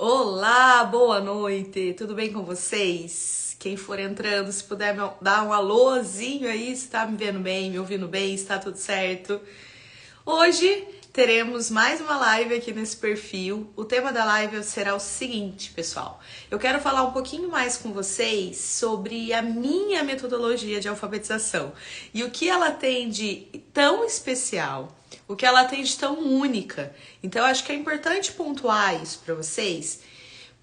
Olá, boa noite, tudo bem com vocês? Quem for entrando, se puder dar um alôzinho aí, se tá me vendo bem, me ouvindo bem, se tá tudo certo. Hoje teremos mais uma live aqui nesse perfil. O tema da live será o seguinte, pessoal. Eu quero falar um pouquinho mais com vocês sobre a minha metodologia de alfabetização e o que ela tem de tão especial, o que ela tem de tão única. Então, acho que é importante pontuar isso para vocês,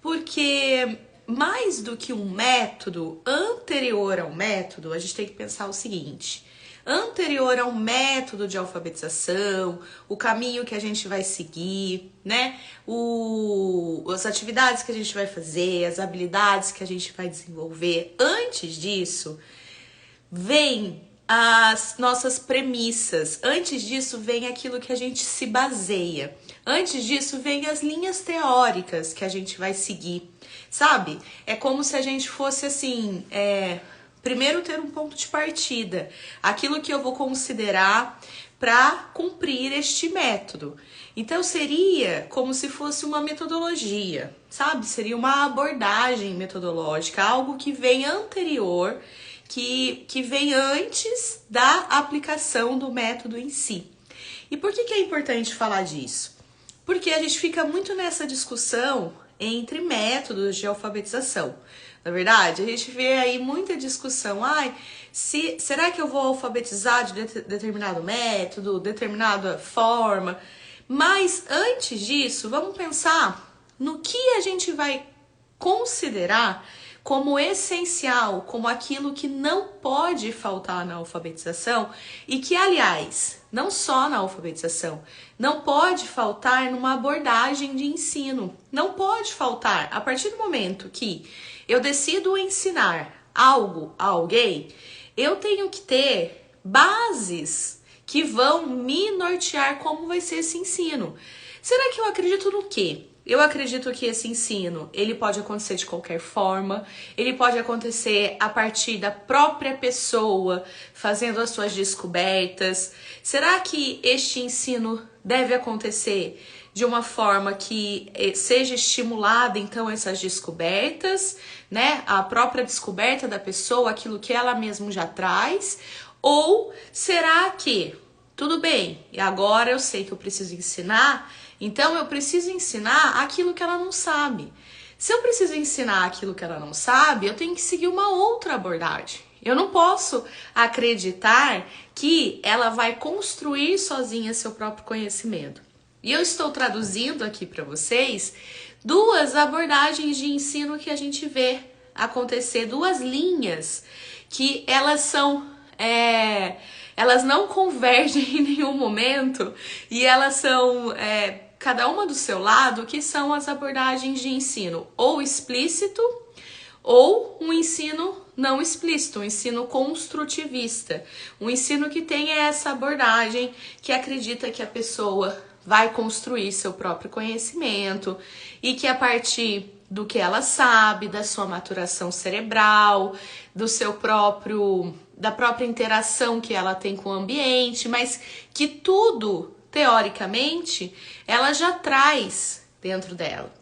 porque mais do que um método, anterior ao método, a gente tem que pensar o seguinte: anterior ao método de alfabetização, o caminho que a gente vai seguir, né? As atividades que a gente vai fazer, as habilidades que a gente vai desenvolver. Antes disso, vem as nossas premissas. Antes disso, vem aquilo que a gente se baseia. Antes disso, vem as linhas teóricas que a gente vai seguir, sabe? É como se a gente fosse assim, primeiro ter um ponto de partida, aquilo que eu vou considerar para cumprir este método. Então seria como se fosse uma metodologia, sabe? Seria uma abordagem metodológica, algo que vem anterior, que vem antes da aplicação do método em si. E por que é importante falar disso? Porque a gente fica muito nessa discussão entre métodos de alfabetização. Na verdade, a gente vê aí muita discussão. Será que eu vou alfabetizar de determinado método, determinada forma? Mas antes disso, vamos pensar no que a gente vai considerar como essencial, como aquilo que não pode faltar na alfabetização e que, aliás, não só na alfabetização, não pode faltar numa abordagem de ensino. Não pode faltar. A partir do momento que eu decido ensinar algo a alguém, eu tenho que ter bases que vão me nortear como vai ser esse ensino. Será que eu acredito no quê? Eu acredito que esse ensino, ele pode acontecer de qualquer forma, ele pode acontecer a partir da própria pessoa fazendo as suas descobertas. Será que este ensino deve acontecer de uma forma que seja estimulada, então, essas descobertas, né? A própria descoberta da pessoa, aquilo que ela mesma já traz? Ou será que, tudo bem, e agora eu sei que eu preciso ensinar, então eu preciso ensinar aquilo que ela não sabe. Se eu preciso ensinar aquilo que ela não sabe, eu tenho que seguir uma outra abordagem. Eu não posso acreditar que ela vai construir sozinha seu próprio conhecimento. E eu estou traduzindo aqui para vocês duas abordagens de ensino que a gente vê acontecer, duas linhas que elas não convergem em nenhum momento e elas são, cada uma do seu lado, que são as abordagens de ensino ou explícito ou um ensino não explícito, um ensino construtivista, um ensino que tem essa abordagem que acredita que a pessoa vai construir seu próprio conhecimento e que a partir do que ela sabe, da sua maturação cerebral, da própria interação que ela tem com o ambiente, mas que tudo, teoricamente, ela já traz dentro dela.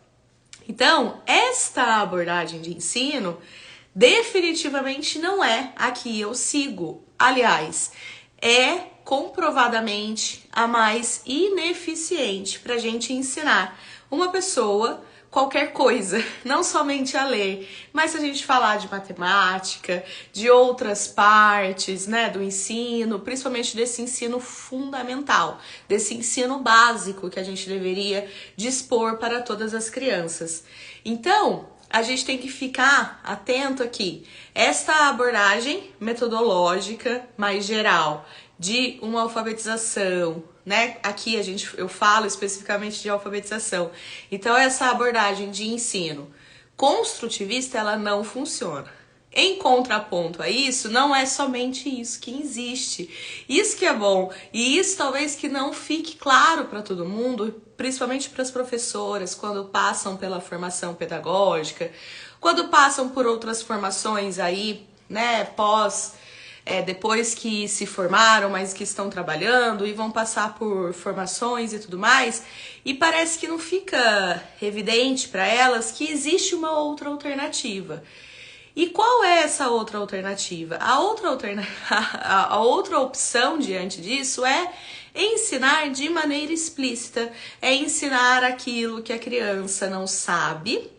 Então, esta abordagem de ensino definitivamente não é a que eu sigo. Aliás, é comprovadamente a mais ineficiente para a gente ensinar uma pessoa qualquer coisa, não somente a ler, mas se a gente falar de matemática, de outras partes, né, do ensino, principalmente desse ensino fundamental, desse ensino básico que a gente deveria dispor para todas as crianças. Então, a gente tem que ficar atento aqui. Esta abordagem metodológica mais geral de uma alfabetização, né? Aqui eu falo especificamente de alfabetização. Então, essa abordagem de ensino construtivista, ela não funciona. Em contraponto a isso, não é somente isso que existe. Isso que é bom. E isso talvez que não fique claro para todo mundo, principalmente para as professoras, quando passam pela formação pedagógica, quando passam por outras formações aí, né, pós depois que se formaram, mas que estão trabalhando e vão passar por formações e tudo mais, e parece que não fica evidente para elas que existe uma outra alternativa. E qual é essa outra alternativa? A outra opção diante disso é ensinar de maneira explícita, é ensinar aquilo que a criança não sabe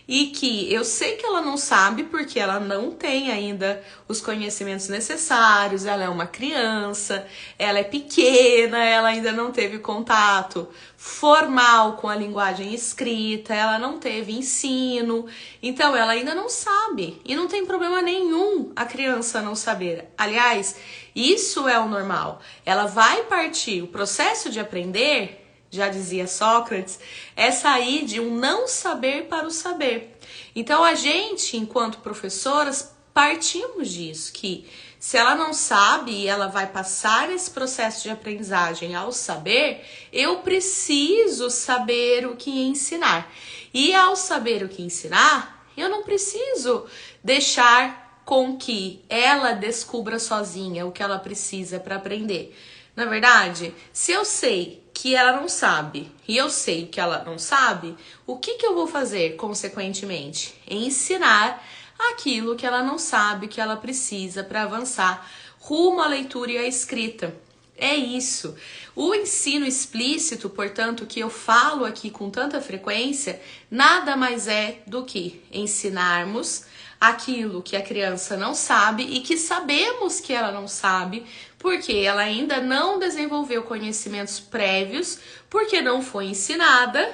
e que eu sei que ela não sabe porque ela não tem ainda os conhecimentos necessários, ela é uma criança, ela é pequena, ela ainda não teve contato formal com a linguagem escrita, ela não teve ensino, então ela ainda não sabe. E não tem problema nenhum a criança não saber. Aliás, isso é o normal. Ela vai partir, o processo de aprender, já dizia Sócrates, é sair de um não saber para o saber. Então a gente, enquanto professoras, partimos disso, que se ela não sabe e ela vai passar esse processo de aprendizagem ao saber, eu preciso saber o que ensinar. E ao saber o que ensinar, eu não preciso deixar com que ela descubra sozinha o que ela precisa para aprender. Na verdade, se eu sei que ela não sabe e eu sei o que ela não sabe, o que eu vou fazer consequentemente? Ensinar aquilo que ela não sabe, que ela precisa para avançar rumo à leitura e à escrita. É isso. O ensino explícito, portanto, que eu falo aqui com tanta frequência, nada mais é do que ensinarmos aquilo que a criança não sabe e que sabemos que ela não sabe, porque ela ainda não desenvolveu conhecimentos prévios, porque não foi ensinada.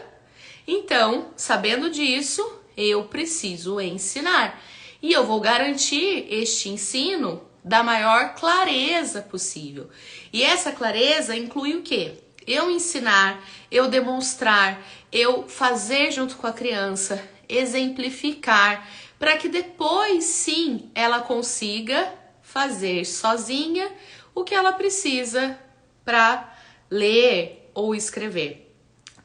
Então, sabendo disso, eu preciso ensinar. E eu vou garantir este ensino da maior clareza possível. E essa clareza inclui o quê? Eu ensinar, eu demonstrar, eu fazer junto com a criança, exemplificar, para que depois sim ela consiga fazer sozinha o que ela precisa para ler ou escrever.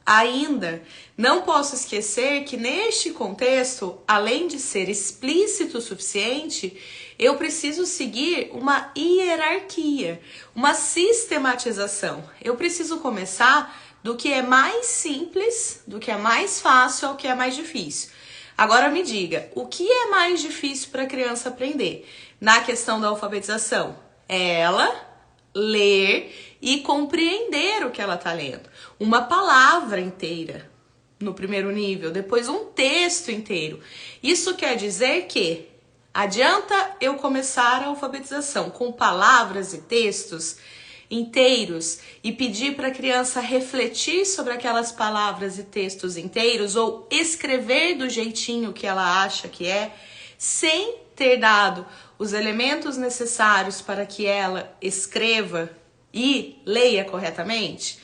Ainda não posso esquecer que neste contexto, além de ser explícito o suficiente, eu preciso seguir uma hierarquia, uma sistematização. Eu preciso começar do que é mais simples, do que é mais fácil ao que é mais difícil. Agora me diga, o que é mais difícil para a criança aprender na questão da alfabetização? É ela ler e compreender o que ela está lendo. Uma palavra inteira no primeiro nível, depois um texto inteiro. Isso quer dizer que adianta eu começar a alfabetização com palavras e textos inteiros e pedir para a criança refletir sobre aquelas palavras e textos inteiros ou escrever do jeitinho que ela acha que é, sem ter dado os elementos necessários para que ela escreva e leia corretamente?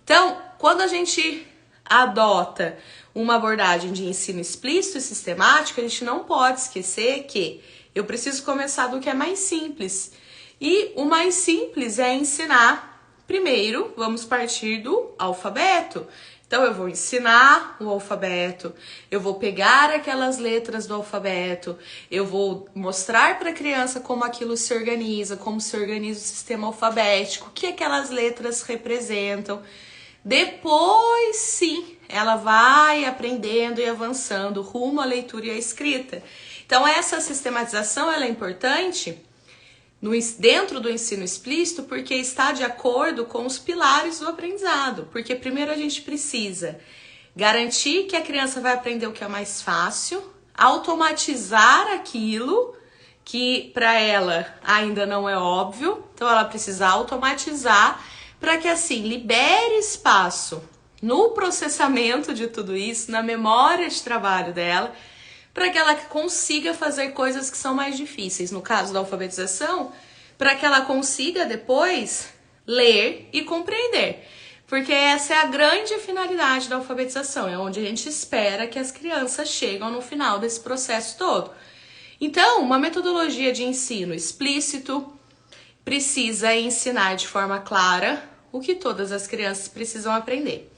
Então, quando a gente adota uma abordagem de ensino explícito e sistemático, a gente não pode esquecer que eu preciso começar do que é mais simples. E o mais simples é ensinar. Primeiro, vamos partir do alfabeto. Então, eu vou ensinar o alfabeto, eu vou pegar aquelas letras do alfabeto, eu vou mostrar para a criança como aquilo se organiza, como se organiza o sistema alfabético, o que aquelas letras representam. Depois, sim, ela vai aprendendo e avançando rumo à leitura e à escrita. Então, essa sistematização ela é importante dentro do ensino explícito, porque está de acordo com os pilares do aprendizado. Porque primeiro a gente precisa garantir que a criança vai aprender o que é mais fácil, automatizar aquilo que para ela ainda não é óbvio, então ela precisa automatizar para que assim libere espaço no processamento de tudo isso, na memória de trabalho dela, para que ela consiga fazer coisas que são mais difíceis. No caso da alfabetização, para que ela consiga depois ler e compreender. Porque essa é a grande finalidade da alfabetização, é onde a gente espera que as crianças chegam no final desse processo todo. Então, uma metodologia de ensino explícito precisa ensinar de forma clara o que todas as crianças precisam aprender.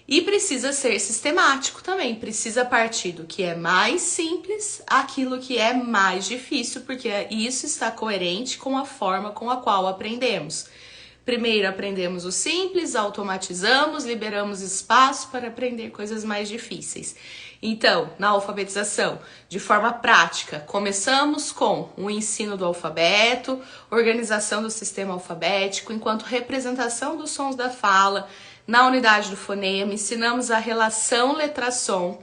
E precisa ser sistemático também, precisa partir do que é mais simples àquilo que é mais difícil, porque isso está coerente com a forma com a qual aprendemos. Primeiro aprendemos o simples, automatizamos, liberamos espaço para aprender coisas mais difíceis. Então, na alfabetização, de forma prática, começamos com o ensino do alfabeto, organização do sistema alfabético, enquanto representação dos sons da fala. Na unidade do fonema, ensinamos a relação letra-som.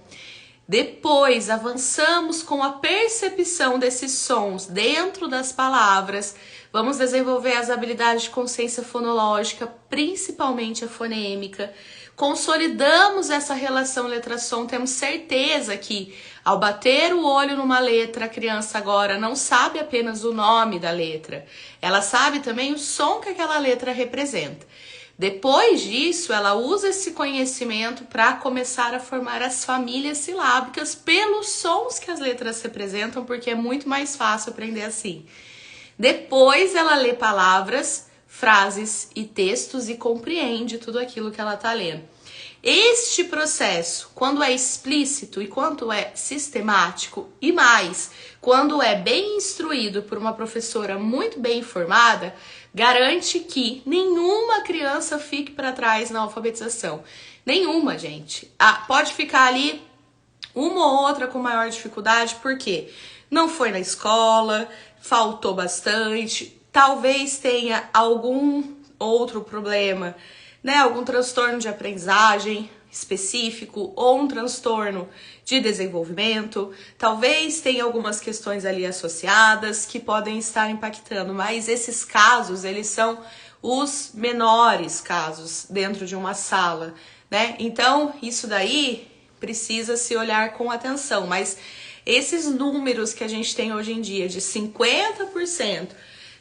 Depois, avançamos com a percepção desses sons dentro das palavras. Vamos desenvolver as habilidades de consciência fonológica, principalmente a fonêmica. Consolidamos essa relação letra-som, temos certeza que ao bater o olho numa letra, a criança agora não sabe apenas o nome da letra, ela sabe também o som que aquela letra representa. Depois disso, ela usa esse conhecimento para começar a formar as famílias silábicas pelos sons que as letras representam, porque é muito mais fácil aprender assim. Depois, ela lê palavras, frases e textos e compreende tudo aquilo que ela está lendo. Este processo, quando é explícito e quando é sistemático e mais, quando é bem instruído por uma professora muito bem informada, garante que nenhuma criança fique para trás na alfabetização. Nenhuma, gente. Pode ficar ali uma ou outra com maior dificuldade, porque não foi na escola, faltou bastante, talvez tenha algum outro problema, né? Algum transtorno de aprendizagem específico ou um transtorno de desenvolvimento, talvez tenha algumas questões ali associadas que podem estar impactando, mas esses casos, eles são os menores casos dentro de uma sala, né? Então, isso daí precisa se olhar com atenção, mas esses números que a gente tem hoje em dia de 50%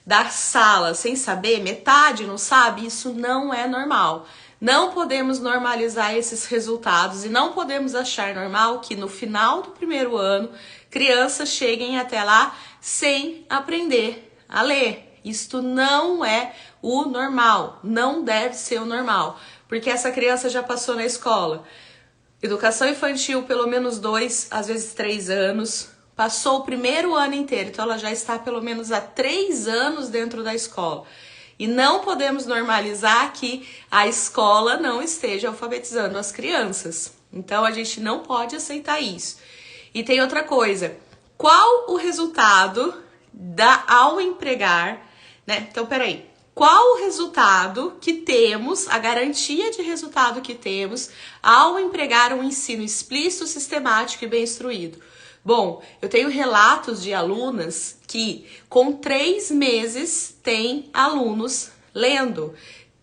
da sala sem saber, metade não sabe, isso não é normal. Não podemos normalizar esses resultados e não podemos achar normal que no final do primeiro ano crianças cheguem até lá sem aprender a ler. Isto não é o normal, não deve ser o normal, porque essa criança já passou na escola. Educação infantil, pelo menos 2, às vezes 3 anos, passou o primeiro ano inteiro, então ela já está pelo menos há 3 anos dentro da escola. E não podemos normalizar que a escola não esteja alfabetizando as crianças. Então a gente não pode aceitar isso. E tem outra coisa, qual o resultado ao empregar, né? Então peraí, qual o resultado que temos, a garantia de resultado que temos ao empregar um ensino explícito, sistemático e bem instruído? Bom, eu tenho relatos de alunas que com 3 meses tem alunos lendo,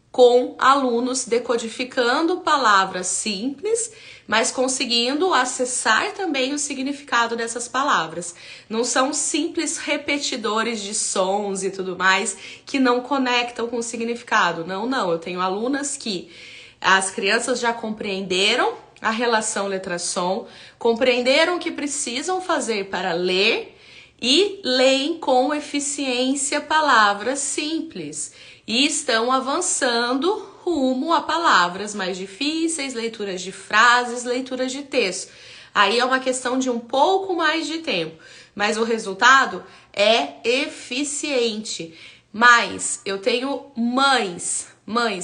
com alunos decodificando palavras simples, mas conseguindo acessar também o significado dessas palavras. Não são simples repetidores de sons e tudo mais que não conectam com o significado. Não, eu tenho alunas que as crianças já compreenderam a relação letra-som, compreenderam o que precisam fazer para ler e leem com eficiência palavras simples e estão avançando rumo a palavras mais difíceis, leituras de frases, leituras de texto. Aí é uma questão de um pouco mais de tempo, mas o resultado é eficiente. Mas eu tenho mães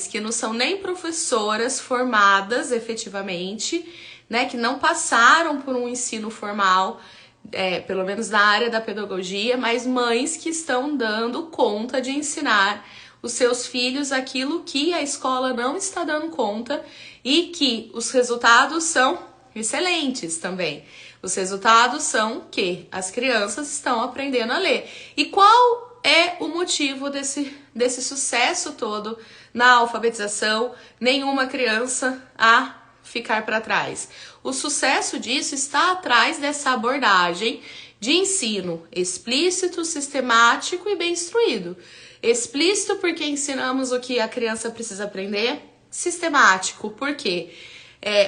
que não são nem professoras formadas efetivamente, né, que não passaram por um ensino formal, pelo menos na área da pedagogia, mas mães que estão dando conta de ensinar os seus filhos aquilo que a escola não está dando conta e que os resultados são excelentes também. Os resultados são que as crianças estão aprendendo a ler. E qual é o motivo desse sucesso todo na alfabetização? Nenhuma criança a ficar para trás. O sucesso disso está atrás dessa abordagem de ensino explícito, sistemático e bem instruído. Explícito porque ensinamos o que a criança precisa aprender. Sistemático porque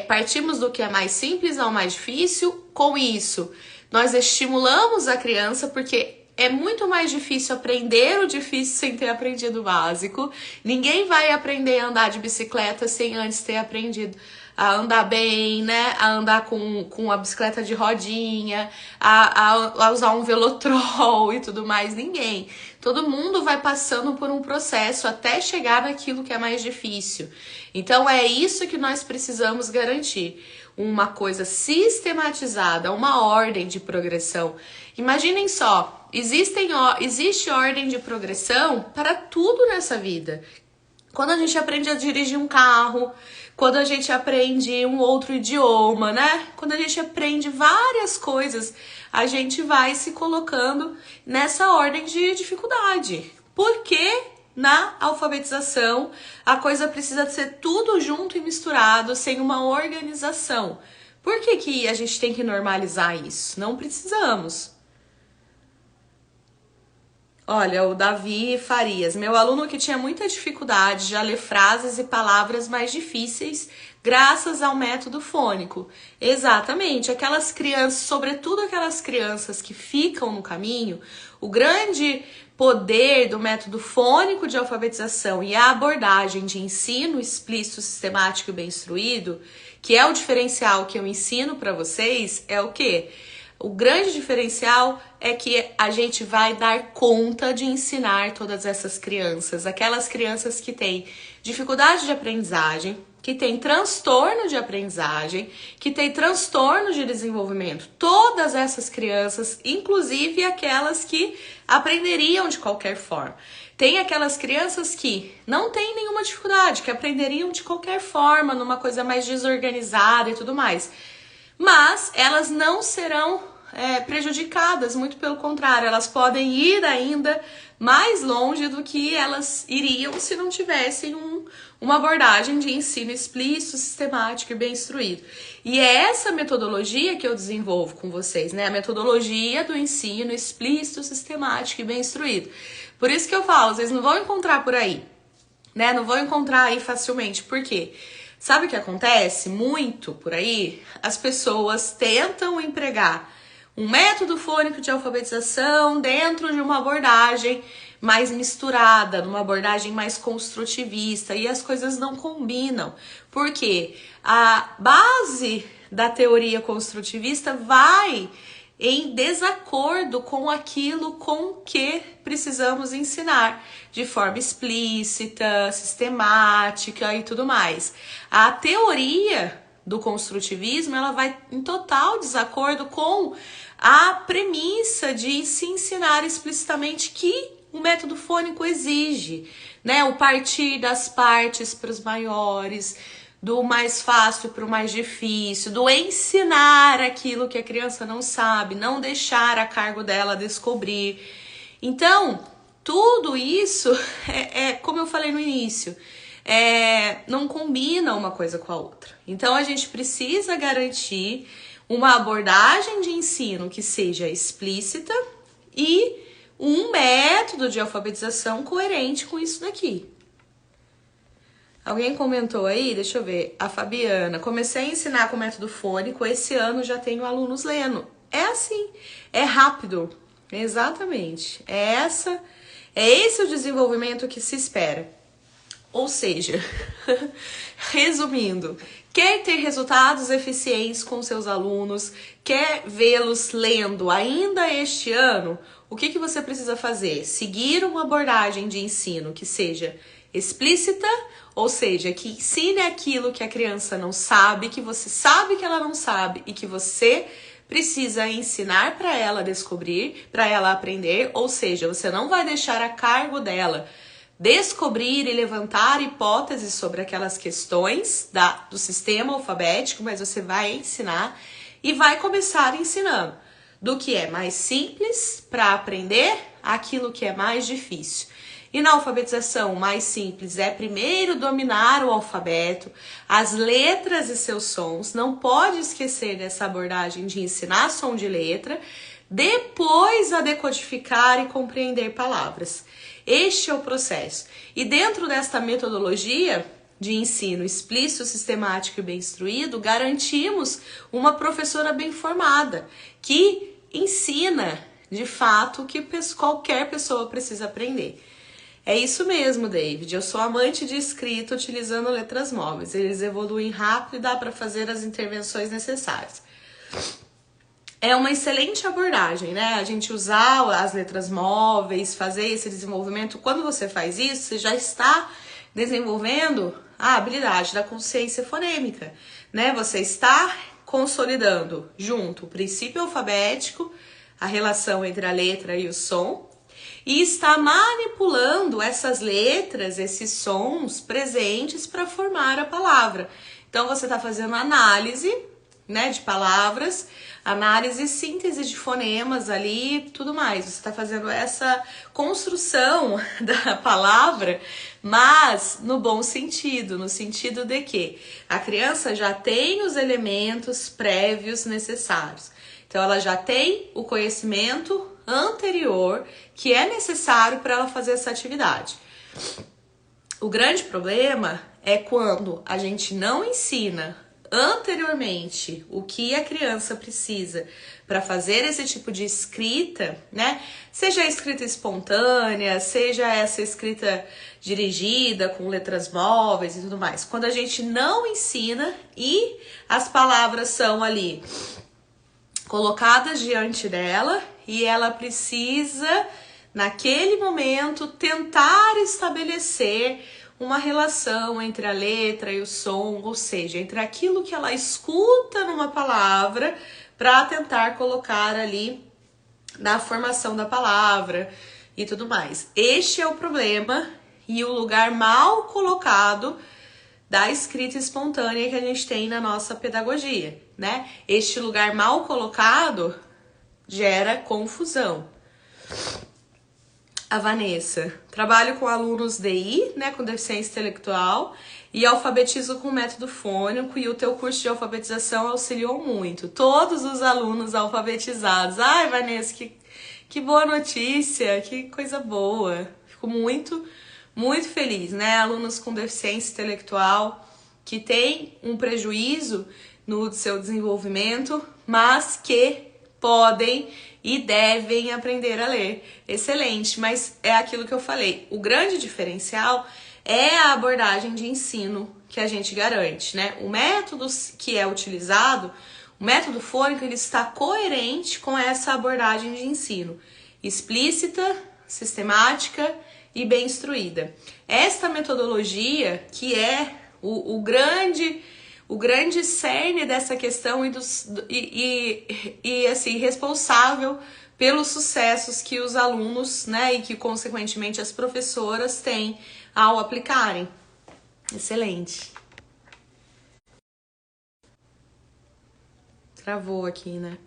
partimos do que é mais simples ao mais difícil. Com isso, nós estimulamos a criança porque é muito mais difícil aprender o difícil sem ter aprendido o básico. Ninguém vai aprender a andar de bicicleta sem antes ter aprendido a andar bem, né? A andar com a bicicleta de rodinha, a usar um velotrol e tudo mais. Ninguém. Todo mundo vai passando por um processo até chegar naquilo que é mais difícil. Então é isso que nós precisamos garantir. Uma coisa sistematizada, uma ordem de progressão. Imaginem só, existe ordem de progressão para tudo nessa vida. Quando a gente aprende a dirigir um carro, quando a gente aprende um outro idioma, né? Quando a gente aprende várias coisas, a gente vai se colocando nessa ordem de dificuldade. Porque na alfabetização a coisa precisa ser tudo junto e misturado, sem uma organização. Por que a gente tem que normalizar isso? Não precisamos. Olha, o Davi Farias, meu aluno que tinha muita dificuldade de ler frases e palavras mais difíceis graças ao método fônico. Exatamente, aquelas crianças, sobretudo aquelas crianças que ficam no caminho, o grande poder do método fônico de alfabetização e a abordagem de ensino explícito, sistemático e bem instruído, que é o diferencial que eu ensino para vocês, é o quê? O grande diferencial é que a gente vai dar conta de ensinar todas essas crianças, aquelas crianças que têm dificuldade de aprendizagem, que têm transtorno de aprendizagem, que têm transtorno de desenvolvimento. Todas essas crianças, inclusive aquelas que aprenderiam de qualquer forma. Tem aquelas crianças que não têm nenhuma dificuldade, que aprenderiam de qualquer forma, numa coisa mais desorganizada e tudo mais. Mas elas não serão prejudicadas, muito pelo contrário, elas podem ir ainda mais longe do que elas iriam se não tivessem uma abordagem de ensino explícito, sistemático e bem instruído. E é essa metodologia que eu desenvolvo com vocês, né? A metodologia do ensino explícito, sistemático e bem instruído. Por isso que eu falo, vocês não vão encontrar por aí, né? Não vão encontrar aí facilmente. Por quê? Sabe o que acontece muito por aí? As pessoas tentam empregar um método fônico de alfabetização dentro de uma abordagem mais misturada, numa abordagem mais construtivista, e as coisas não combinam. Por quê? A base da teoria construtivista vai em desacordo com aquilo com que precisamos ensinar, de forma explícita, sistemática e tudo mais. A teoria do construtivismo, ela vai em total desacordo com a premissa de se ensinar explicitamente que o método fônico exige, né? O partir das partes para os maiores, do mais fácil para o mais difícil, do ensinar aquilo que a criança não sabe, não deixar a cargo dela descobrir. Então, tudo isso como eu falei no início, não combina uma coisa com a outra. Então, a gente precisa garantir uma abordagem de ensino que seja explícita e um método de alfabetização coerente com isso daqui. Alguém comentou aí, deixa eu ver, a Fabiana, comecei a ensinar com método fônico, esse ano já tenho alunos lendo. É assim, é rápido, exatamente, é esse o desenvolvimento que se espera. Ou seja, resumindo, quer ter resultados eficientes com seus alunos, quer vê-los lendo ainda este ano, o que você precisa fazer? Seguir uma abordagem de ensino que seja explícita, ou seja, que ensine aquilo que a criança não sabe, que você sabe que ela não sabe e que você precisa ensinar para ela descobrir, para ela aprender, ou seja, você não vai deixar a cargo dela descobrir e levantar hipóteses sobre aquelas questões do sistema alfabético, mas você vai ensinar e vai começar ensinando do que é mais simples para aprender aquilo que é mais difícil. E na alfabetização, o mais simples é primeiro dominar o alfabeto, as letras e seus sons. Não pode esquecer dessa abordagem de ensinar som de letra, depois a decodificar e compreender palavras. Este é o processo. E dentro desta metodologia de ensino explícito, sistemático e bem instruído, garantimos uma professora bem formada, que ensina, de fato, o que qualquer pessoa precisa aprender. É isso mesmo, David. Eu sou amante de escrita utilizando letras móveis. Eles evoluem rápido e dá para fazer as intervenções necessárias. É uma excelente abordagem, né? A gente usar as letras móveis, fazer esse desenvolvimento. Quando você faz isso, você já está desenvolvendo a habilidade da consciência fonêmica, né? Você está consolidando junto o princípio alfabético, a relação entre a letra e o som, e está manipulando essas letras, esses sons presentes para formar a palavra. Então você está fazendo análise, né, de palavras, análise e síntese de fonemas ali, tudo mais. Você está fazendo essa construção da palavra, mas no bom sentido, no sentido de que a criança já tem os elementos prévios necessários. Então ela já tem o conhecimento anterior que é necessário para ela fazer essa atividade. O grande problema é quando a gente não ensina anteriormente o que a criança precisa para fazer esse tipo de escrita, né? Seja a escrita espontânea, seja essa escrita dirigida com letras móveis e tudo mais. Quando a gente não ensina e as palavras são ali colocadas diante dela e ela precisa, naquele momento, tentar estabelecer uma relação entre a letra e o som, ou seja, entre aquilo que ela escuta numa palavra para tentar colocar ali na formação da palavra e tudo mais. Este é o problema e o lugar mal colocado da escrita espontânea que a gente tem na nossa pedagogia, né? Este lugar mal colocado gera confusão. A Vanessa, trabalho com alunos DI, né, com deficiência intelectual, e alfabetizo com método fônico, e o teu curso de alfabetização auxiliou muito. Todos os alunos alfabetizados. Ai, Vanessa, que boa notícia, que coisa boa. Fico muito feliz, né? Alunos com deficiência intelectual que têm um prejuízo no seu desenvolvimento, mas que podem e devem aprender a ler. Excelente, mas é aquilo que eu falei. O grande diferencial é a abordagem de ensino que a gente garante, né? O método que é utilizado, o método fônico, ele está coerente com essa abordagem de ensino. Explícita, sistemática e bem instruída. Esta metodologia que é o grande cerne dessa questão e assim, responsável pelos sucessos que os alunos, né, e que consequentemente as professoras têm ao aplicarem. Excelente. Travou aqui, né?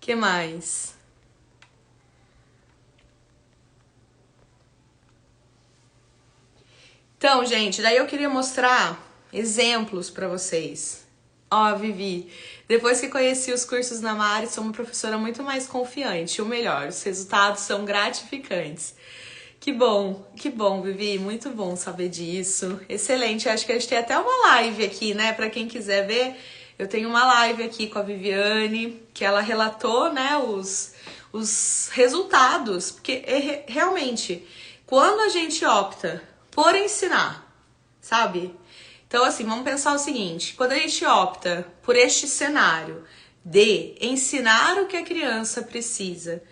Que mais? Então, gente, daí eu queria mostrar exemplos para vocês. Ó, Vivi, depois que conheci os cursos na Mari, sou uma professora muito mais confiante. O melhor, os resultados são gratificantes. Que bom, Vivi, muito bom saber disso. Excelente, acho que a gente tem até uma live aqui, né? Para quem quiser ver, eu tenho uma live aqui com a Viviane, que ela relatou, né, os resultados. Porque realmente, quando a gente opta por ensinar, sabe? Então, assim, vamos pensar o seguinte, quando a gente opta por este cenário de ensinar o que a criança precisa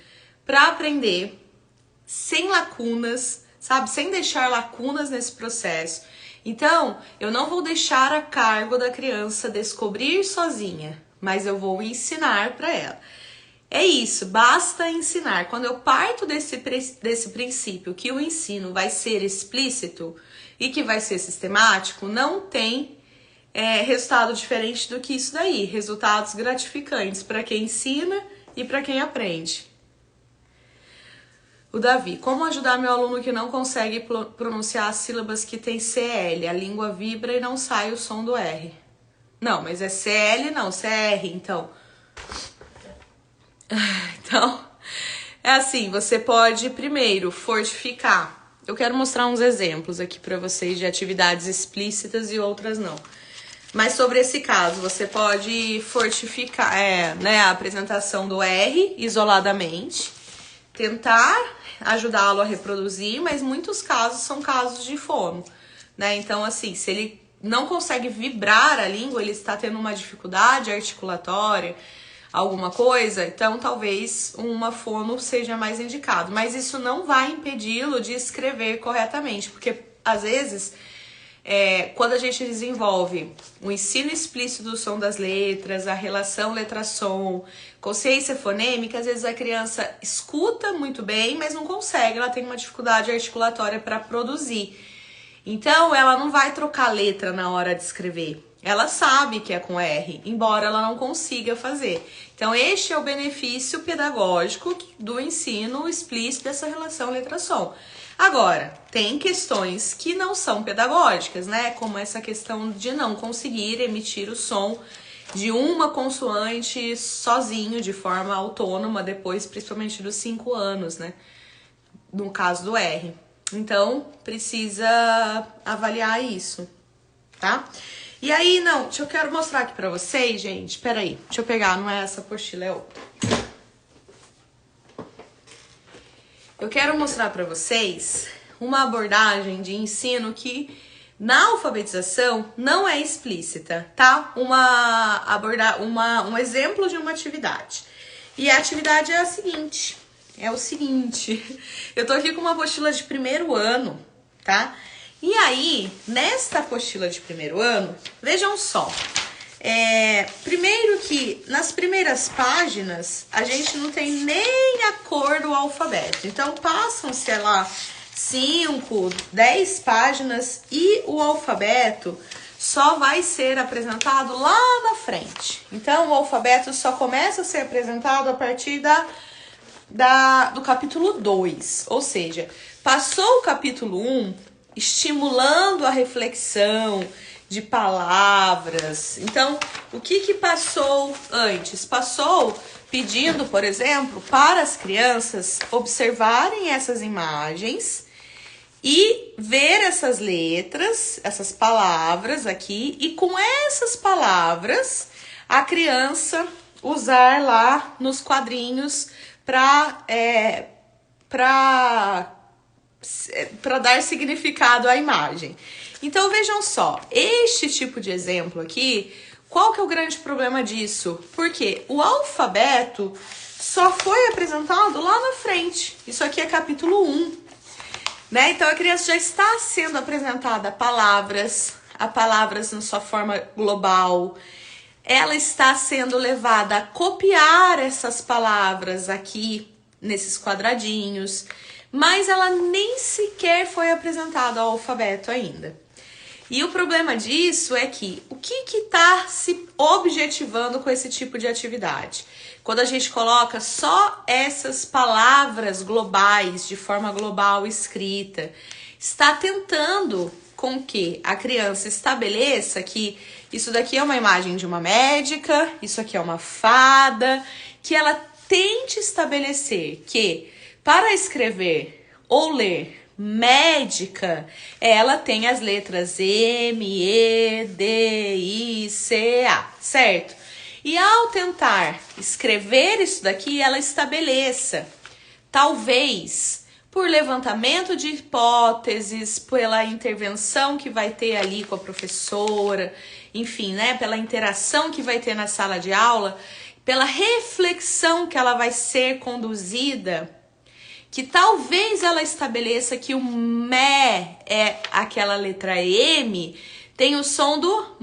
para aprender, sem lacunas, sabe? Sem deixar lacunas nesse processo. Então, eu não vou deixar a cargo da criança descobrir sozinha, mas eu vou ensinar para ela. É isso, basta ensinar. Quando eu parto desse princípio que o ensino vai ser explícito e que vai ser sistemático, não tem resultado diferente do que isso daí. Resultados gratificantes para quem ensina e para quem aprende. O Davi, como ajudar meu aluno que não consegue pronunciar as sílabas que tem CL? A língua vibra e não sai o som do R. Não, mas é CL não, CR, então. Então, é assim, você pode primeiro fortificar. Eu quero mostrar uns exemplos aqui para vocês de atividades explícitas e outras não. Mas sobre esse caso, você pode fortificar, né, a apresentação do R isoladamente, tentar ajudá-lo a reproduzir, mas muitos casos são casos de fono, né? Então, assim, se ele não consegue vibrar a língua, ele está tendo uma dificuldade articulatória, alguma coisa, então talvez uma fono seja mais indicado. Mas isso não vai impedi-lo de escrever corretamente, porque às vezes, quando a gente desenvolve o ensino explícito do som das letras, a relação letra-som, consciência fonêmica, às vezes a criança escuta muito bem, mas não consegue, ela tem uma dificuldade articulatória para produzir. Então, ela não vai trocar letra na hora de escrever. Ela sabe que é com R, embora ela não consiga fazer. Então, este é o benefício pedagógico do ensino explícito dessa relação letra-som. Agora, tem questões que não são pedagógicas, né? Como essa questão de não conseguir emitir o som de uma consoante sozinho, de forma autônoma, depois, principalmente dos 5 anos, né? No caso do R. Então, precisa avaliar isso, tá? E aí, eu quero mostrar aqui pra vocês, gente. Peraí, deixa eu pegar, não é essa apostila, é outra. Eu quero mostrar pra vocês uma abordagem de ensino que na alfabetização não é explícita, tá? Um exemplo de uma atividade. E a atividade é a seguinte. Eu tô aqui com uma apostila de primeiro ano, tá? E aí, nesta apostila de primeiro ano, vejam só. Primeiro que nas primeiras páginas a gente não tem nem a cor do alfabeto. Então, passam-se lá 5, 10 páginas e o alfabeto só vai ser apresentado lá na frente. Então, o alfabeto só começa a ser apresentado a partir do capítulo 2, ou seja, passou o capítulo 1 estimulando a reflexão de palavras. Então, o que passou antes? Passou pedindo, por exemplo, para as crianças observarem essas imagens e ver essas letras, essas palavras aqui, e com essas palavras a criança usar lá nos quadrinhos para dar significado à imagem. Então, vejam só, este tipo de exemplo aqui, qual que é o grande problema disso? Porque o alfabeto só foi apresentado lá na frente. Isso aqui é capítulo 1, né? Então, a criança já está sendo apresentada a palavras na sua forma global. Ela está sendo levada a copiar essas palavras aqui, nesses quadradinhos, mas ela nem sequer foi apresentada ao alfabeto ainda. E o problema disso é que o que está se objetivando com esse tipo de atividade? Quando a gente coloca só essas palavras globais, de forma global escrita, está tentando com que a criança estabeleça que isso daqui é uma imagem de uma médica, isso aqui é uma fada, que ela tente estabelecer que para escrever ou ler médica, ela tem as letras M, E, D, I, C, A, certo? E ao tentar escrever isso daqui, ela estabeleça, talvez por levantamento de hipóteses, pela intervenção que vai ter ali com a professora, enfim, né, pela interação que vai ter na sala de aula, pela reflexão que ela vai ser conduzida, que talvez ela estabeleça que o mé é aquela letra M, tem o som do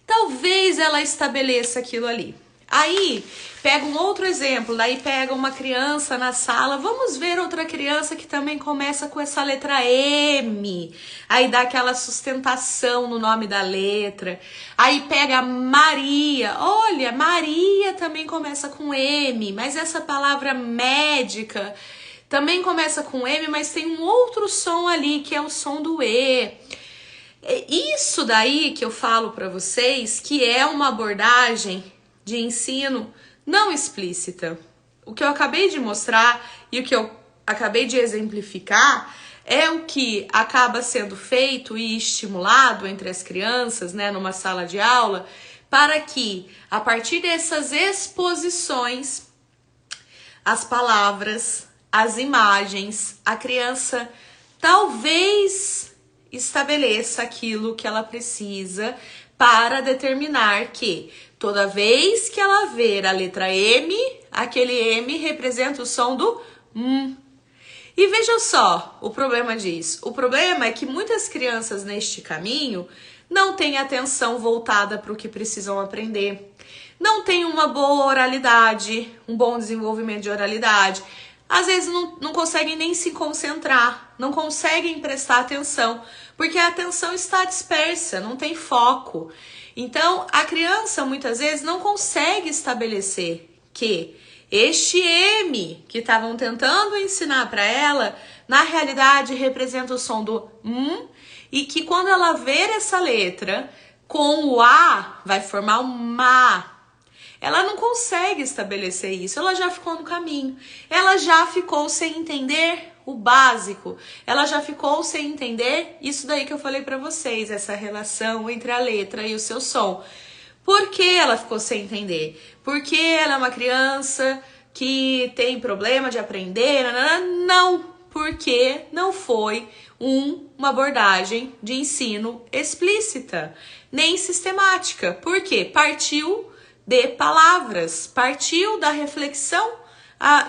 Talvez ela estabeleça aquilo ali. Aí, pega um outro exemplo, daí pega uma criança na sala, vamos ver outra criança que também começa com essa letra M, aí dá aquela sustentação no nome da letra, aí pega Maria, olha, Maria também começa com M, mas essa palavra médica também começa com M, mas tem um outro som ali, que é o som do E. Isso daí que eu falo para vocês, que é uma abordagem de ensino não explícita. O que eu acabei de mostrar e o que eu acabei de exemplificar é o que acaba sendo feito e estimulado entre as crianças, né, numa sala de aula, para que, a partir dessas exposições, as palavras as imagens, a criança talvez estabeleça aquilo que ela precisa para determinar que toda vez que ela ver a letra M, aquele M representa o som do E veja só o problema disso. O problema é que muitas crianças neste caminho não têm atenção voltada para o que precisam aprender. Não têm uma boa oralidade, um bom desenvolvimento de oralidade. Às vezes não conseguem nem se concentrar, não conseguem prestar atenção, porque a atenção está dispersa, não tem foco. Então, a criança muitas vezes não consegue estabelecer que este M que estavam tentando ensinar para ela, na realidade representa o som do e que quando ela ver essa letra com o A, vai formar um MA. Ela não consegue estabelecer isso, ela já ficou no caminho, ela já ficou sem entender o básico, ela já ficou sem entender isso daí que eu falei para vocês, essa relação entre a letra e o seu som. Por que ela ficou sem entender? Porque ela é uma criança que tem problema de aprender? Não, porque não foi uma abordagem de ensino explícita, nem sistemática. Por quê? Partiu de palavras, partiu da reflexão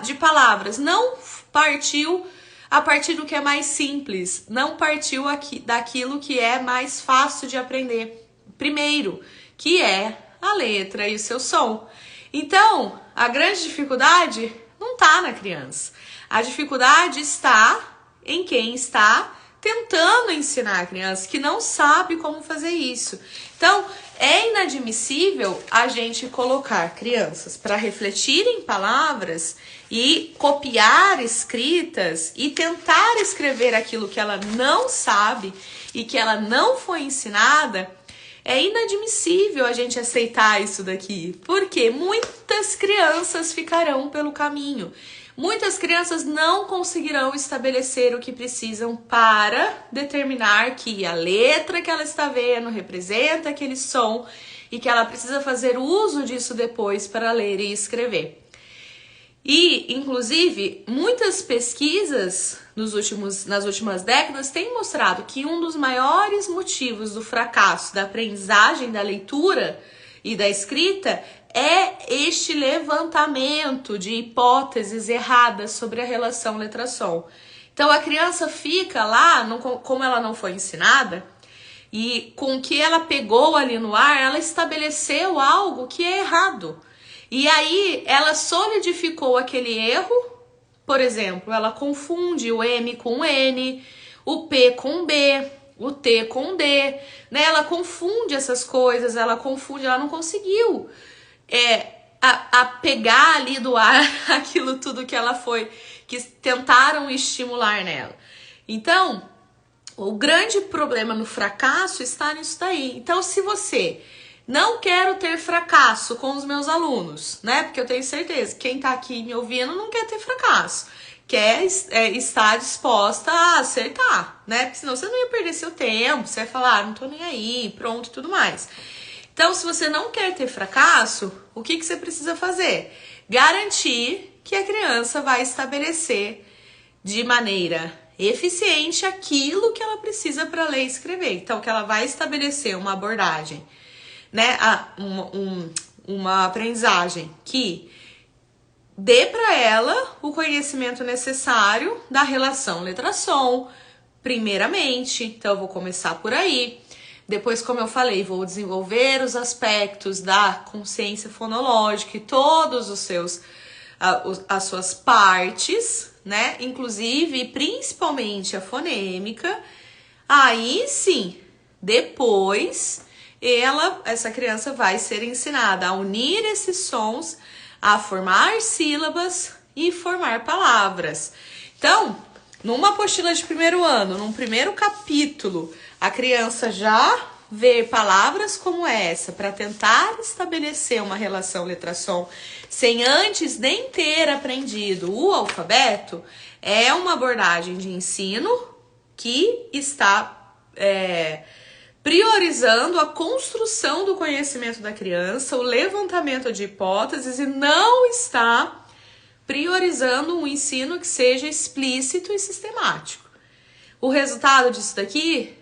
de palavras, não partiu a partir do que é mais simples, não partiu daquilo que é mais fácil de aprender primeiro, que é a letra e o seu som. Então, a grande dificuldade não está na criança. A dificuldade está em quem está tentando ensinar a criança, que não sabe como fazer isso. Então, é inadmissível a gente colocar crianças para refletir em palavras e copiar escritas e tentar escrever aquilo que ela não sabe e que ela não foi ensinada. É inadmissível a gente aceitar isso daqui, porque muitas crianças ficarão pelo caminho. Muitas crianças não conseguirão estabelecer o que precisam para determinar que a letra que ela está vendo representa aquele som e que ela precisa fazer uso disso depois para ler e escrever. E, inclusive, muitas pesquisas nas últimas décadas têm mostrado que um dos maiores motivos do fracasso da aprendizagem da leitura e da escrita é este levantamento de hipóteses erradas sobre a relação letra-som. Então, a criança fica lá, como ela não foi ensinada, e com o que ela pegou ali no ar, ela estabeleceu algo que é errado. E aí, ela solidificou aquele erro. Por exemplo, ela confunde o M com o N, o P com o B, o T com o D, né? Ela confunde essas coisas, ela não conseguiu a pegar ali do ar aquilo tudo que tentaram estimular nela. Então, o grande problema no fracasso está nisso daí. Então, se você não quero ter fracasso com os meus alunos, né? Porque eu tenho certeza que quem tá aqui me ouvindo não quer ter fracasso. Quer estar disposta a acertar, né? Porque senão você não ia perder seu tempo, você ia falar, não tô nem aí, pronto e tudo mais. Então, se você não quer ter fracasso, o que você precisa fazer? Garantir que a criança vai estabelecer de maneira eficiente aquilo que ela precisa para ler e escrever. Então, que ela vai estabelecer uma abordagem, né, uma aprendizagem que dê para ela o conhecimento necessário da relação letra-som, primeiramente. Então, eu vou começar por aí. Depois, como eu falei, vou desenvolver os aspectos da consciência fonológica e todos as suas partes, né, inclusive e principalmente a fonêmica. Aí sim, depois essa criança vai ser ensinada a unir esses sons, a formar sílabas e formar palavras. Então, numa apostila de primeiro ano, num primeiro capítulo, a criança já vê palavras como essa para tentar estabelecer uma relação letra-som sem antes nem ter aprendido o alfabeto, é uma abordagem de ensino que está priorizando a construção do conhecimento da criança, o levantamento de hipóteses e não está priorizando um ensino que seja explícito e sistemático. O resultado disso daqui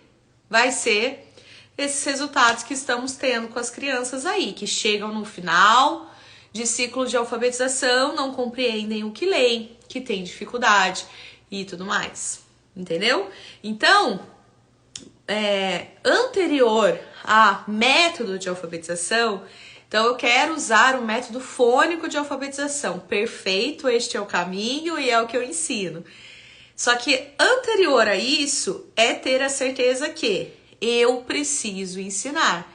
vai ser esses resultados que estamos tendo com as crianças aí, que chegam no final de ciclo de alfabetização, não compreendem o que leem, que tem dificuldade e tudo mais, entendeu? Então, anterior a método de alfabetização, então eu quero usar o método fônico de alfabetização. Perfeito, este é o caminho e é o que eu ensino. Só que anterior a isso é ter a certeza que eu preciso ensinar.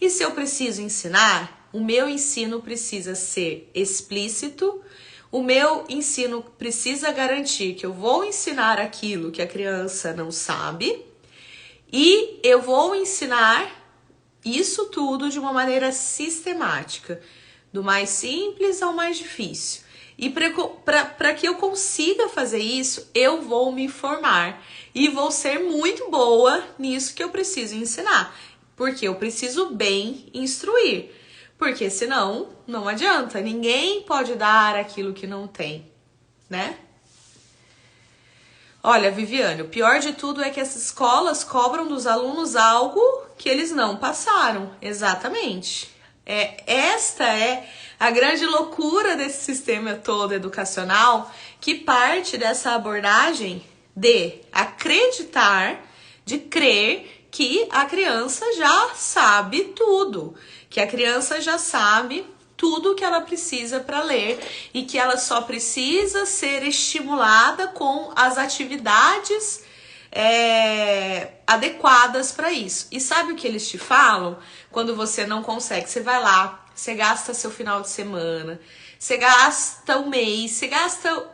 E se eu preciso ensinar, o meu ensino precisa ser explícito, o meu ensino precisa garantir que eu vou ensinar aquilo que a criança não sabe e eu vou ensinar isso tudo de uma maneira sistemática, do mais simples ao mais difícil. E para que eu consiga fazer isso, eu vou me formar e vou ser muito boa nisso que eu preciso ensinar, porque eu preciso bem instruir, porque senão não adianta, ninguém pode dar aquilo que não tem, né? Olha, Viviane, o pior de tudo é que essas escolas cobram dos alunos algo que eles não passaram. Exatamente. Esta é a grande loucura desse sistema todo educacional, que parte dessa abordagem de acreditar, de crer que a criança já sabe tudo, que a criança já sabe tudo que ela precisa para ler e que ela só precisa ser estimulada com as atividades adequadas para isso. E sabe o que eles te falam? Quando você não consegue, você vai lá, você gasta seu final de semana, você gasta um mês, você gasta,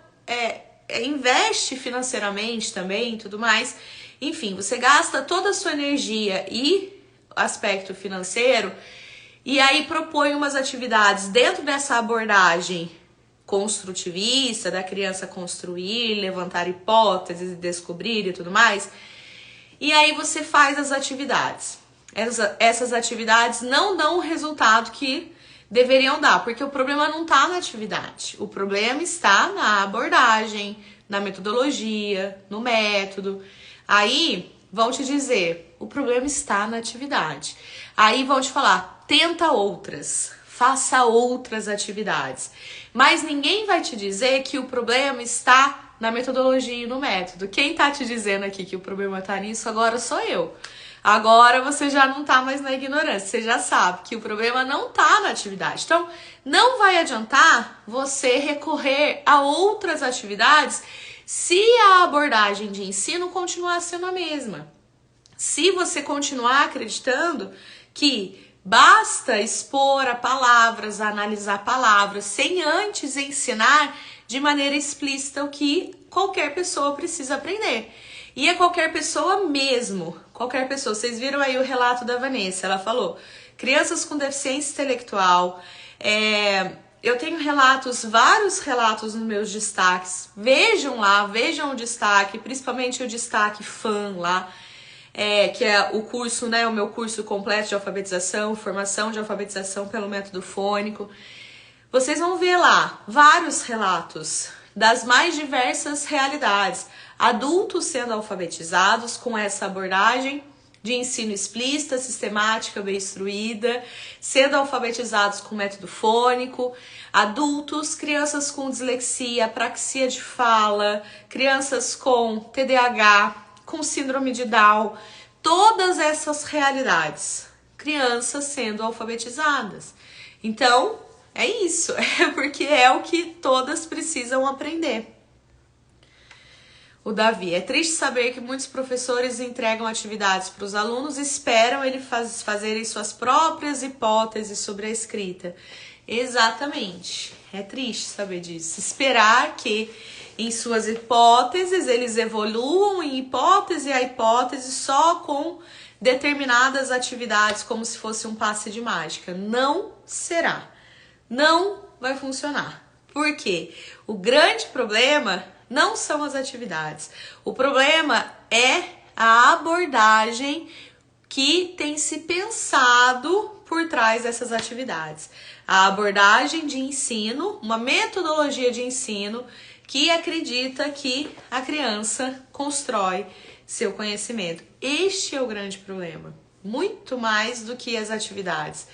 investe financeiramente também, tudo mais. Enfim, você gasta toda a sua energia e aspecto financeiro e aí propõe umas atividades dentro dessa abordagem construtivista, da criança construir, levantar hipóteses, descobrir e tudo mais. E aí você faz as atividades. Essas atividades não dão o resultado que deveriam dar, porque o problema não está na atividade. O problema está na abordagem, na metodologia, no método. Aí vão te dizer, o problema está na atividade. Aí vão te falar, tenta outras, faça outras atividades. Mas ninguém vai te dizer que o problema está na metodologia e no método. Quem tá te dizendo aqui que o problema tá nisso agora sou eu. Agora você já não tá mais na ignorância, você já sabe que o problema não tá na atividade. Então, não vai adiantar você recorrer a outras atividades se a abordagem de ensino continuar sendo a mesma. Se você continuar acreditando que basta expor a palavras, analisar palavras, sem antes ensinar de maneira explícita o que qualquer pessoa precisa aprender. E é qualquer pessoa mesmo, qualquer pessoa. Vocês viram aí o relato da Vanessa, ela falou, crianças com deficiência intelectual. Eu tenho relatos, vários relatos nos meus destaques. Vejam lá, vejam o destaque, principalmente o destaque FAM lá. Que é o curso, né, o meu curso completo de alfabetização, formação de alfabetização pelo método fônico. Vocês vão ver lá vários relatos das mais diversas realidades. Adultos sendo alfabetizados com essa abordagem de ensino explícita, sistemática, bem instruída, sendo alfabetizados com método fônico, adultos, crianças com dislexia, apraxia de fala, crianças com TDAH, com síndrome de Down, todas essas realidades, crianças sendo alfabetizadas. Então, é isso, porque é o que todas precisam aprender. O Davi, é triste saber que muitos professores entregam atividades para os alunos e esperam eles fazerem suas próprias hipóteses sobre a escrita. Exatamente, é triste saber disso. Esperar que em suas hipóteses eles evoluam em hipótese a hipótese só com determinadas atividades, como se fosse um passe de mágica. Não será. Não vai funcionar. Por quê? O grande problema não são as atividades. O problema é a abordagem que tem se pensado por trás dessas atividades. a abordagem de ensino, uma metodologia de ensino que acredita que a criança constrói seu conhecimento. Este é o grande problema, muito mais do que as atividades.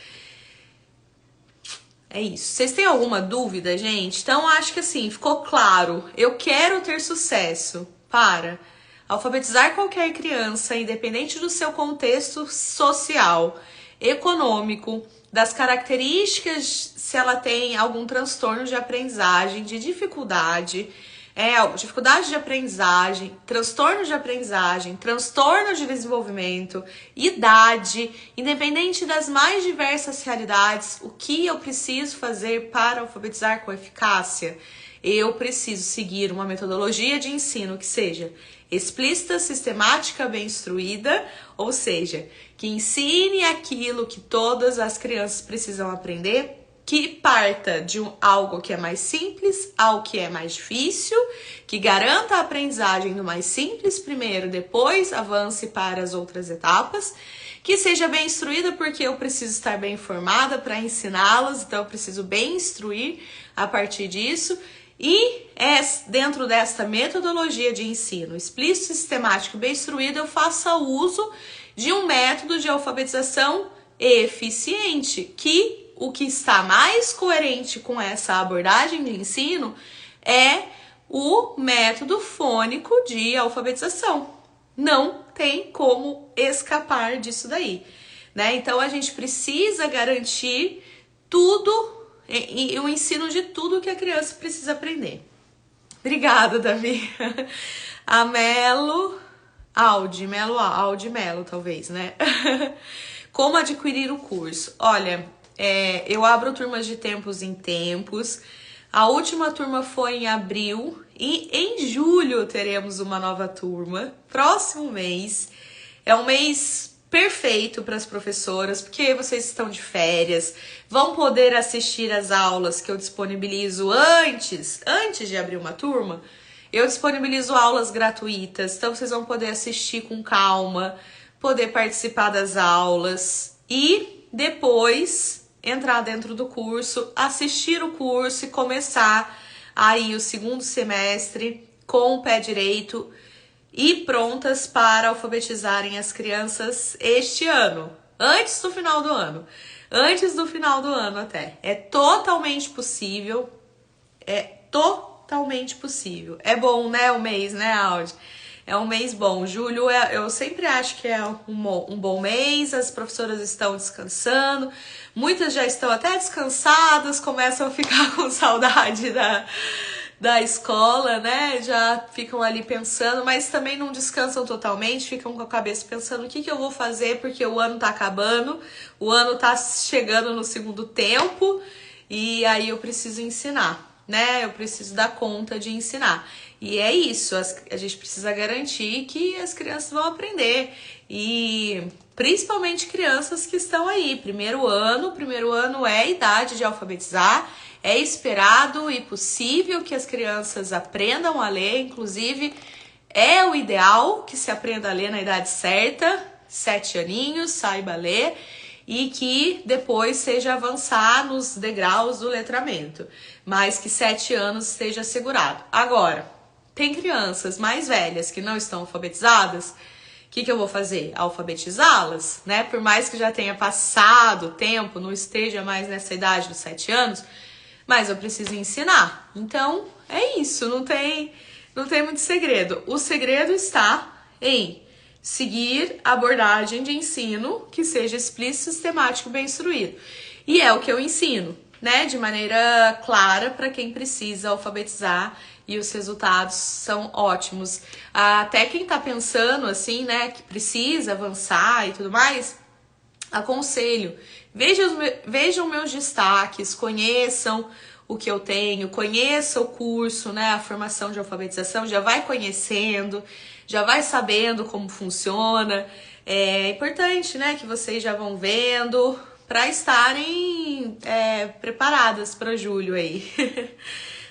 É isso. Vocês têm alguma dúvida, gente? Então, acho que assim, ficou claro. Eu quero ter sucesso para alfabetizar qualquer criança, independente do seu contexto social, econômico, das características, se ela tem algum transtorno de aprendizagem, de dificuldade, dificuldade de aprendizagem, transtorno de desenvolvimento, idade, independente das mais diversas realidades, o que eu preciso fazer para alfabetizar com eficácia? Eu preciso seguir uma metodologia de ensino que seja explícita, sistemática, bem instruída, ou seja, que ensine aquilo que todas as crianças precisam aprender, que parta de algo que é mais simples ao que é mais difícil, que garanta a aprendizagem do mais simples primeiro, depois avance para as outras etapas, que seja bem instruída porque eu preciso estar bem informada para ensiná-las, então eu preciso bem instruir a partir disso. E dentro desta metodologia de ensino explícito, sistemático e bem instruído, eu faça uso de um método de alfabetização eficiente, que o que está mais coerente com essa abordagem de ensino é o método fônico de alfabetização. Não tem como escapar disso daí, né? Então a gente precisa garantir tudo e o ensino de tudo que a criança precisa aprender. Obrigada, Davi. A Melo, talvez, né? Como adquirir o curso? Olha, eu abro turmas de tempos em tempos. A última turma foi em abril e em julho teremos uma nova turma. Próximo mês. É um mês perfeito para as professoras, porque vocês estão de férias, vão poder assistir as aulas que eu disponibilizo antes de abrir uma turma. Eu disponibilizo aulas gratuitas, então vocês vão poder assistir com calma, poder participar das aulas e depois entrar dentro do curso, assistir o curso e começar aí o segundo semestre com o pé direito e prontas para alfabetizarem as crianças este ano, antes do final do ano até. É totalmente possível, É bom, né, o mês, né, Audi? É um mês bom. Julho, eu sempre acho que é um bom mês, as professoras estão descansando, muitas já estão até descansadas, começam a ficar com saudade da escola, né? Já ficam ali pensando, mas também não descansam totalmente, ficam com a cabeça pensando o que eu vou fazer, porque o ano tá acabando, o ano tá chegando no segundo tempo, e aí eu preciso ensinar, né? Eu preciso dar conta de ensinar. E é isso, a gente precisa garantir que as crianças vão aprender, e principalmente crianças que estão aí, primeiro ano é a idade de alfabetizar. É esperado e possível que as crianças aprendam a ler, inclusive é o ideal que se aprenda a ler na idade certa, 7 aninhos, saiba ler, e que depois seja avançar nos degraus do letramento, mas que 7 anos esteja assegurado. Agora, tem crianças mais velhas que não estão alfabetizadas, o que eu vou fazer? Alfabetizá-las, né? Por mais que já tenha passado o tempo, não esteja mais nessa idade dos 7 anos, mas eu preciso ensinar. Então, é isso, não tem muito segredo. O segredo está em seguir a abordagem de ensino que seja explícito, sistemático e bem instruído. E é o que eu ensino, né? De maneira clara para quem precisa alfabetizar, e os resultados são ótimos. Até quem tá pensando assim, né, que precisa avançar e tudo mais, aconselho, vejam meus destaques, conheçam o que eu tenho, conheça o curso, né, a formação de alfabetização, já vai conhecendo, já vai sabendo como funciona. É importante, né, que vocês já vão vendo para estarem preparadas para julho aí.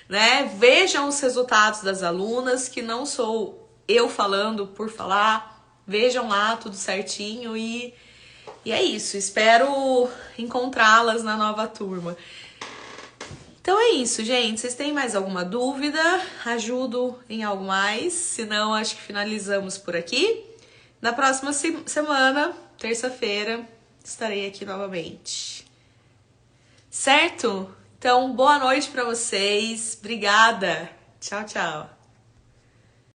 Né? Vejam os resultados das alunas, que não sou eu falando por falar, vejam lá tudo certinho e E é isso, espero encontrá-las na nova turma. Então é isso, gente. Vocês têm mais alguma dúvida? Ajudo em algo mais? Se não, acho que finalizamos por aqui. Na próxima semana, terça-feira, estarei aqui novamente. Certo? Então, boa noite para vocês. Obrigada. Tchau, tchau.